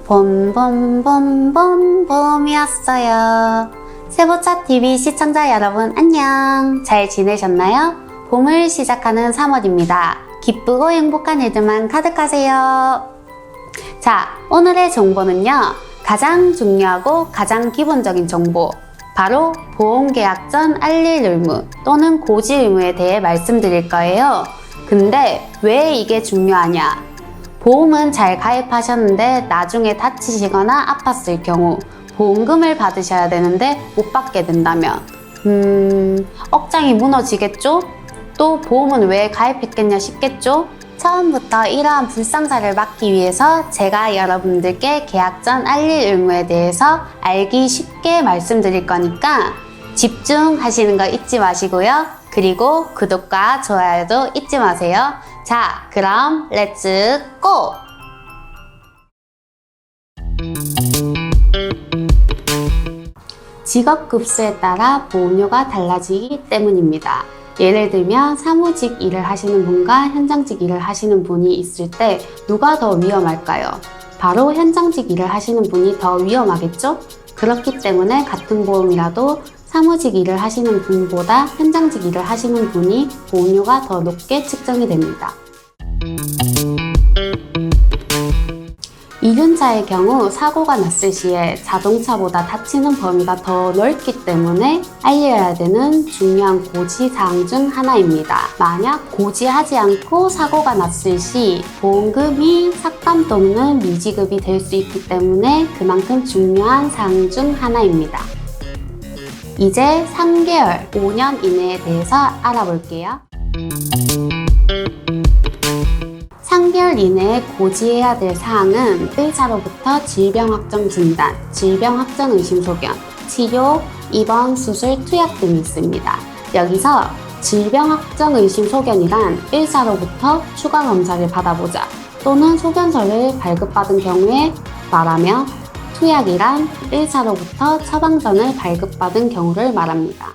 봄봄봄봄봄이 왔어요. 세보차TV 시청자 여러분 안녕! 잘 지내셨나요? 봄을 시작하는 3월입니다. 기쁘고 행복한 일들만 가득하세요. 자, 오늘의 정보는요. 가장 중요하고 가장 기본적인 정보, 바로 보험계약 전 알릴 의무 또는 고지 의무에 대해 말씀드릴 거예요. 근데 왜 이게 중요하냐? 보험은 잘 가입하셨는데 나중에 다치시거나 아팠을 경우 보험금을 받으셔야 되는데 못 받게 된다면 억장이 무너지겠죠? 또 보험은 왜 가입했겠냐 싶겠죠? 처음부터 이러한 불상사를 막기 위해서 제가 여러분들께 계약 전 알릴 의무에 대해서 알기 쉽게 말씀드릴 거니까 집중하시는 거 잊지 마시고요. 그리고 구독과 좋아요도 잊지 마세요. 자, 그럼 렛츠 고! 직업급수에 따라 보험료가 달라지기 때문입니다. 예를 들면 사무직 일을 하시는 분과 현장직 일을 하시는 분이 있을 때 누가 더 위험할까요? 바로 현장직 일을 하시는 분이 더 위험하겠죠? 그렇기 때문에 같은 보험이라도 사무직 일을 하시는 분보다 현장직 일을 하시는 분이 보험료가 더 높게 측정이 됩니다. 이륜차의 경우 사고가 났을 시에 자동차보다 다치는 범위가 더 넓기 때문에 알려야 되는 중요한 고지사항 중 하나입니다. 만약 고지하지 않고 사고가 났을 시 보험금이 삭감 또는 미지급이 될 수 있기 때문에 그만큼 중요한 사항 중 하나입니다. 이제 3개월, 5년 이내에 대해서 알아볼게요. 3개월 이내에 고지해야 될 사항은 의사로부터 질병 확정 진단, 질병 확정 의심 소견, 치료, 입원, 수술, 투약 등이 있습니다. 여기서 질병 확정 의심 소견이란 의사로부터 추가 검사를 받아보자 또는 소견서를 발급받은 경우에 말하며 투약이란 의사로부터 처방전을 발급받은 경우를 말합니다.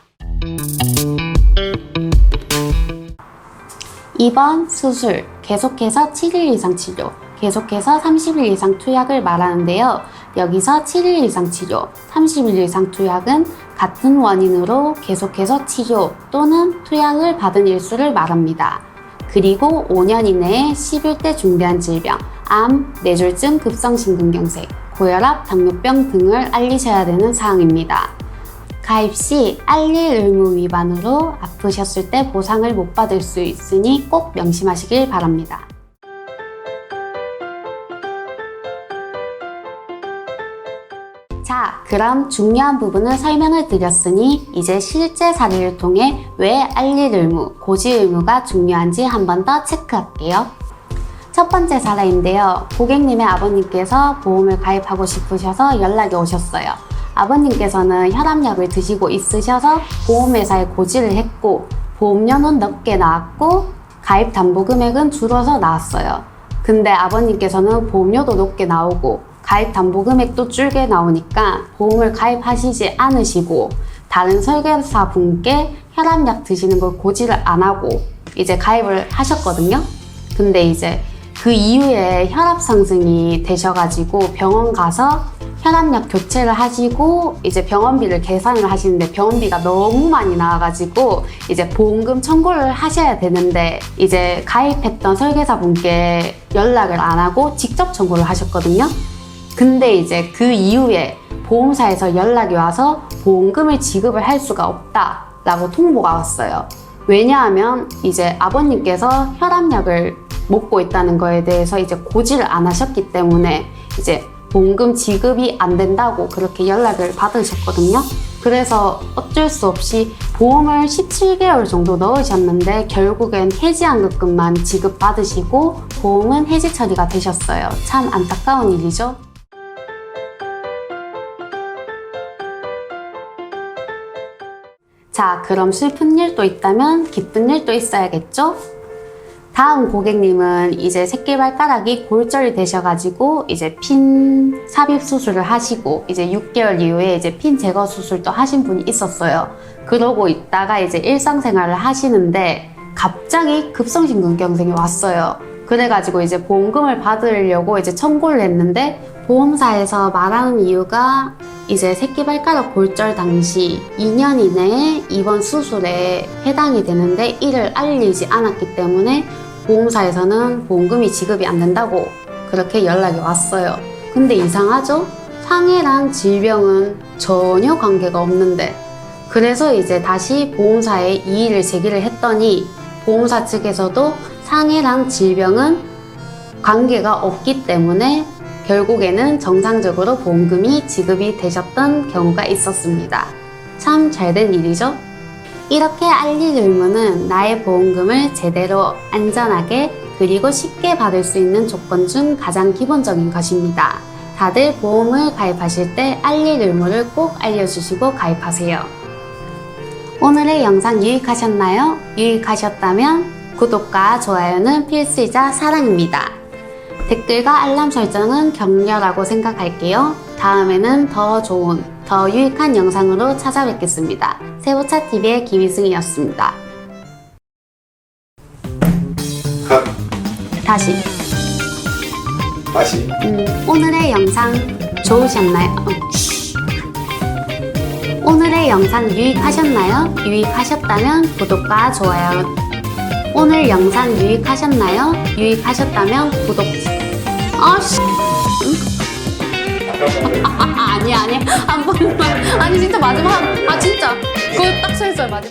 입원, 수술, 계속해서 7일 이상 치료, 계속해서 30일 이상 투약을 말하는데요. 여기서 7일 이상 치료, 30일 이상 투약은 같은 원인으로 계속해서 치료 또는 투약을 받은 일수를 말합니다. 그리고 5년 이내에 10일 중대한 질병, 암, 뇌졸중, 급성심근경색, 고혈압, 당뇨병 등을 알리셔야 되는 사항입니다. 가입 시 알릴 의무 위반으로 아프셨을 때 보상을 못 받을 수 있으니 꼭 명심하시길 바랍니다. 자, 그럼 중요한 부분을 설명을 드렸으니 이제 실제 사례를 통해 왜 알릴 의무, 고지 의무가 중요한지 한 번 더 체크할게요. 첫 번째 사례인데요. 고객님의 아버님께서 보험을 가입하고 싶으셔서 연락이 오셨어요. 아버님께서는 혈압약을 드시고 있으셔서 보험회사에 고지를 했고 보험료는 높게 나왔고 가입 담보금액은 줄어서 나왔어요. 근데 아버님께서는 보험료도 높게 나오고 가입 담보금액도 줄게 나오니까 보험을 가입하시지 않으시고 다른 설계사 분께 혈압약 드시는 걸 고지를 안 하고 이제 가입을 하셨거든요. 근데 이제 그 이후에 혈압 상승이 되셔가지고 병원 가서 혈압약 교체를 하시고 이제 병원비를 계산을 하시는데 병원비가 너무 많이 나와가지고 이제 보험금 청구를 하셔야 되는데 이제 가입했던 설계사 분께 연락을 안 하고 직접 청구를 하셨거든요. 근데 이제 그 이후에 보험사에서 연락이 와서 보험금을 지급을 할 수가 없다라고 통보가 왔어요. 왜냐하면 이제 아버님께서 혈압약을 먹고 있다는 거에 대해서 이제 고지를 안 하셨기 때문에 이제 보험금 지급이 안 된다고 그렇게 연락을 받으셨거든요. 그래서 어쩔 수 없이 보험을 17개월 정도 넣으셨는데 결국엔 해지환급금만 지급받으시고 보험은 해지 처리가 되셨어요. 참 안타까운 일이죠. 자, 그럼 슬픈 일도 있다면 기쁜 일도 있어야겠죠? 다음 고객님은 이제 새끼발가락이 골절이 되셔가지고 이제 핀 삽입 수술을 하시고 이제 6개월 이후에 이제 핀 제거 수술도 하신 분이 있었어요. 그러고 있다가 이제 일상생활을 하시는데 갑자기 급성심근경색이 왔어요. 그래가지고 이제 보험금을 받으려고 이제 청구를 했는데 보험사에서 말하는 이유가 이제 새끼발가락 골절 당시 2년 이내에 입원 수술에 해당이 되는데 이를 알리지 않았기 때문에 보험사에서는 보험금이 지급이 안 된다고 그렇게 연락이 왔어요. 근데 이상하죠? 상해랑 질병은 전혀 관계가 없는데, 그래서 이제 다시 보험사에 이의를 제기를 했더니 보험사 측에서도 상해랑 질병은 관계가 없기 때문에 결국에는 정상적으로 보험금이 지급이 되셨던 경우가 있었습니다. 참 잘된 일이죠? 이렇게 알릴 의무는 나의 보험금을 제대로 안전하게 그리고 쉽게 받을 수 있는 조건 중 가장 기본적인 것입니다. 다들 보험을 가입하실 때 알릴 의무를 꼭 알려주시고 가입하세요. 오늘의 영상 유익하셨나요? 유익하셨다면 구독과 좋아요는 필수이자 사랑입니다. 댓글과 알람 설정은 격려라고 생각할게요. 다음에는 더 좋은, 더 유익한 영상으로 찾아뵙겠습니다. 세보차TV의 김희승이었습니다. 컷. 다시. 오늘의 영상 좋으셨나요? 오늘의 영상 유익하셨나요? 유익하셨다면 구독과 좋아요. 오늘 영상 유익하셨나요? 유익하셨다면 구독. 아니야. 한 번만. 아니, 진짜 마지막. 진짜. 그거 딱 서 있어요, 마지막.